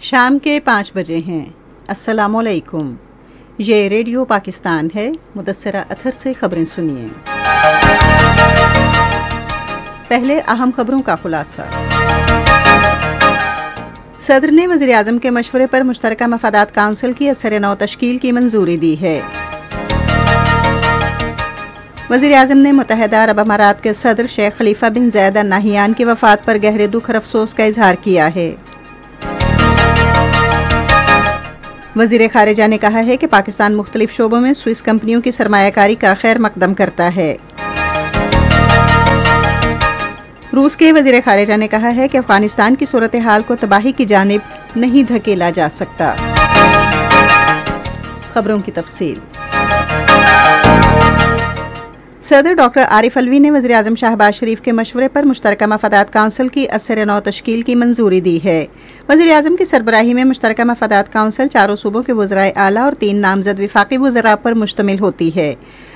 शाम के 5 बजे हैं। अस्सलामुअलैकुम। ये रेडियो पाकिस्तान है। मुदस्सरा अथर से खबरें सुनिए। पहले अहम खबरों का खुलासा। सदर ने वज़ीर आज़म के मशवरे पर मुश्तरका मफादात काउंसिल की असर नौ तश्कील की मंजूरी दी है। वज़ीर आज़म ने मुत्तहिदा अरब अमारात के सदर शेख खलीफा बिन ज़ैद अल नहयान की वफ़ात पर गहरे दुख और अफसोस का इजहार किया है। वज़ीर ख़ारिजा ने कहा है कि पाकिस्तान मुख्तलिफ शोबों में स्विस कंपनियों की सरमायाकारी का खैर मकदम करता है। रूस के वज़ीर ख़ारिजा ने कहा है कि अफ़गानिस्तान की सूरत हाल को तबाही की जानिब नहीं धकेला जा सकता। खबरों की तफसील। सदर डॉक्टर आरिफ अलवी ने वज़ीर आज़म शहबाज शरीफ के मशवरे पर मुश्तरका मफादात काउंसिल की असर नौ तश्कील की मंजूरी दी है। वज़ीर आज़म की सरबराही में मुश्तरका मफादात काउंसिल चारों सूबों के वज़राए आला और 3 नामजद विफाकी वज़रा पर मुश्तमिल होती है।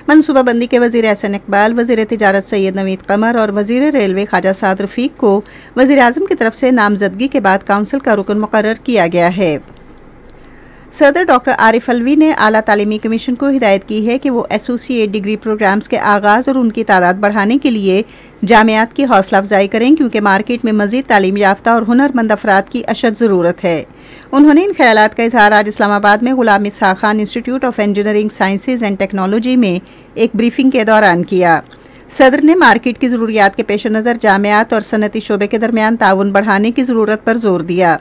मनसूबाबंदी के वज़ीर एहसन इकबाल, वज़ीर तिजारत सैयद नवीद कमर और वज़ीर रेलवे ख्वाजा साद रफ़ीक को वज़ीर आज़म की तरफ से नामजदगी के बाद काउंसिल का रुकन मुकर्रर किया गया है। सदर डॉक्टर आरिफ अलवी ने आला तालीमी कमीशन को हिदायत की है कि वो एसोसिएट डिग्री प्रोग्राम्स के आगाज़ और उनकी तादाद बढ़ाने के लिए जामियात की हौसला अफजाई करें, क्योंकि मार्केट में मज़ीद तालीम याफ्ता और हुनरमंद अफराद की अशद ज़रूरत है। उन्होंने इन ख्यालात का इजहार आज इस्लामाबाद में Ghulam Ishaq Khan institute of engineering sciences and technology में एक ब्रीफिंग के दौरान किया। सदर ने मार्केट की ज़रूरियात के पेश नज़र जामियात और सनती शोबे के दरमियान ताउन बढ़ाने की ज़रूरत पर जोर दिया।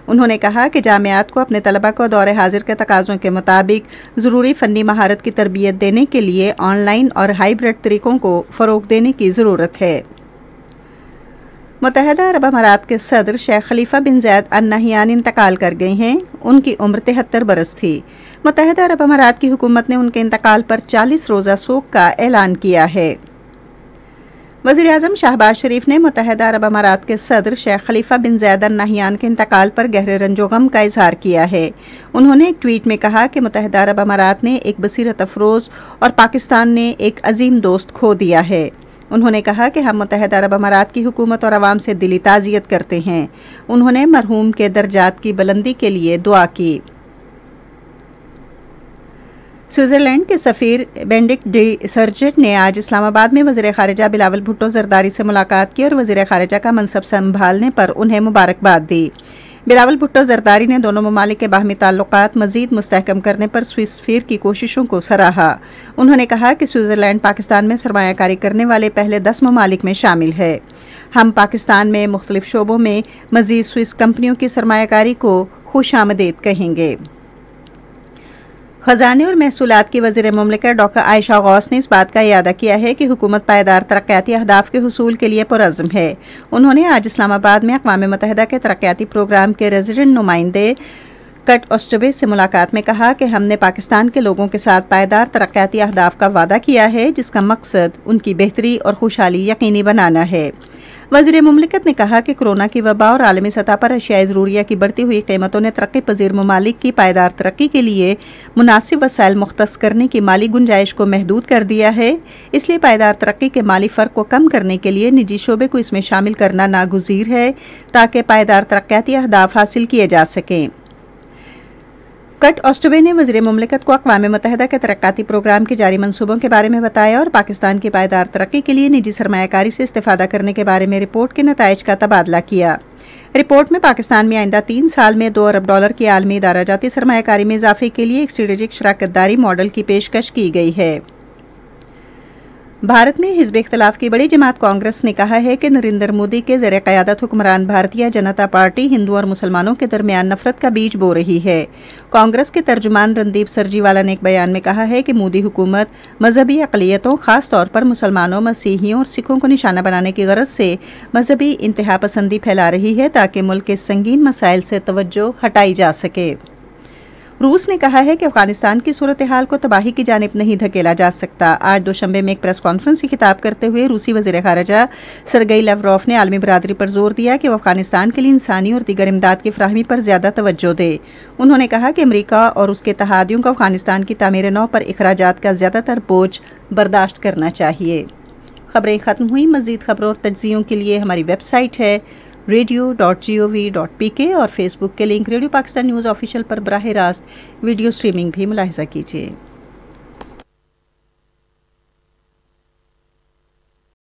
उन्होंने कहा कि जामियात को अपने तलबा को दौर हाजिर के तकाज़ों के मुताबिक ज़रूरी फ़नी महारत की तरबियत देने के लिए ऑनलाइन और हाइब्रिड तरीक़ों को फ़रोग़ देने की ज़रूरत है। मुत्तहिदा अरब अमारात के सदर शेख खलीफा बिन ज़ैद अल नहयान इंतकाल कर गए हैं। उनकी उम्र 73 बरस थी। मुत्तहिदा अरब अमारात की हुकूमत ने उनके इंतकाल पर 40 रोज़ा सोग का ऐलान किया है। वज़ीर आज़म शहबाज शरीफ ने मुत्तहिदा अरब अमारात के सदर शेख खलीफा बिन ज़ैद अल नहयान के इंतकाल पर गहरे रंजो गम का इजहार किया है। उन्होंने एक ट्वीट में कहा कि मुत्तहिदा अरब अमारात ने एक बसीरत अफरोज़ और पाकिस्तान ने एक अजीम दोस्त खो दिया है। उन्होंने कहा कि हम मुत्तहिदा अरब अमारात की हुकूमत और आवाम से दिली ताज़ियत करते हैं। उन्होंने मरहूम के दर्जात की बुलंदी के लिए दुआ की। स्विट्ज़रलैंड के सफ़ीर बेनेडिक्ट डी सर्जेंट ने आज इस्लामाबाद में वज़ीर ख़ारिजा बिलावल भुट्टो ज़रदारी से मुलाकात की और वज़ीर ख़ारिजा का मनसब संभालने पर उन्हें मुबारकबाद दी। बिलावल भुट्टो ज़रदारी ने दोनों ममालिक के बाहमी ताल्लुकात मज़ीद मुस्तहकम करने पर स्विस सफ़ीर की कोशिशों को सराहा। उन्होंने कहा कि स्विट्ज़रलैंड पाकिस्तान में सरमायाकारी करने वाले पहले 10 ममालिक में शामिल है। हम पाकिस्तान में मुख्तलिफ शोबों में मज़ीद स्विस कंपनियों की सरमायाकारी को खुशामदीद कहेंगे। ख़ज़ाने और महसूलात की वज़ीर मुमलिकत डॉक्टर आयशा गौस ने इस बात का इयादा किया है कि हुकूमत पायदार तरक्याती अहदाफ के हुसूल के लिए पुरअज़्म है। उन्होंने आज इस्लामाबाद में अक़वाम मुत्तहिदा के तरक्याती प्रोग्राम के रेजिडेंट नुमाइंदे कट ऑस्टबे से मुलाकात में कहा कि हमने पाकिस्तान के लोगों के साथ पायदार तरक्याती अहदाफ का वादा किया है, जिसका मकसद उनकी बेहतरी और खुशहाली यकीनी बनाना है। वज़ीर मुमलिकत ने कहा कि कोरोना की वबा और आलमी सतह पर अशियाई ज़रूरिया की बढ़ती हुई कीमतों ने तरक्की पजीर ममालिक की पायदार तरक्की के लिए मुनासिब वसाइल मुख्तस करने की माली गुंजाइश को महदूद कर दिया है। इसलिए पायदार तरक्की के माली फ़र्क को कम करने के लिए निजी शोबे को इसमें शामिल करना नागुज़ीर है, ताकि पायदार तरक्याती अहदाफ हासिल किए जा सकें। कट ऑस्टबे ने वज़ीर मुमलिकत को अक़वाम मुत्तहिदा के तरक्याती प्रोग्राम के जारी मंसूबों के बारे में बताया और पाकिस्तान की पायदार तरक्की के लिए निजी सरमायाकारी से इस्तेफादा करने के बारे में रिपोर्ट के नताइज का तबादला किया। रिपोर्ट में पाकिस्तान में आइंदा 3 साल में $2 अरब की आलमी इदारा जाती सरमायाकारी में इजाफे के लिए एक स्ट्रेटेजिक शराकतदारी मॉडल की पेशकश की गई है। भारत में हिज़्ब इख्तिलाफ की बड़ी जमात कांग्रेस ने कहा है कि नरेंद्र मोदी के ज़ेर क़यादत हुक्मरान भारतीय जनता पार्टी हिंदू और मुसलमानों के दरमियान नफरत का बीज बो रही है। कांग्रेस के तर्जुमान रणदीप सरजीवाला ने एक बयान में कहा है कि मोदी हुकूमत मजहबी अक़लियतों, खास तौर पर मुसलमानों, मसीहियों और सिखों को निशाना बनाने की गरज से मजहबी इंतहा पसंदी फैला रही है, ताकि मुल्क के संगीन मसाइल से तवज्जो हटाई जा सके। रूस ने कहा है कि अफगानिस्तान की सूरत हाल को तबाही की जानिब नहीं धकेला जा सकता। आज दोशंबे में एक प्रेस कॉन्फ्रेंस से खिताब करते हुए रूसी वज़ीर ख़ारिजा सरगई लवरोव ने आलमी बरादरी पर जोर दिया कि वह अफगानिस्तान के लिए इंसानी और दीगर इमदाद की फ्राहमी पर ज़्यादा तवज्जो दे। उन्होंने कहा कि अमरीका और उसके इत्तेहादियों को अफगानिस्तान की तामीर नौ पर अखराजात का ज़्यादातर बोझ बर्दाश्त करना चाहिए। खबरें ख़त्म हुई। मज़ीद खबरों और तज्ज़ियों के लिए हमारी वेबसाइट है radio.gov.pk और फेसबुक के link radio Pakistan news official पर बराह रास्त वीडियो स्ट्रीमिंग भी मुलाहिजा कीजिए।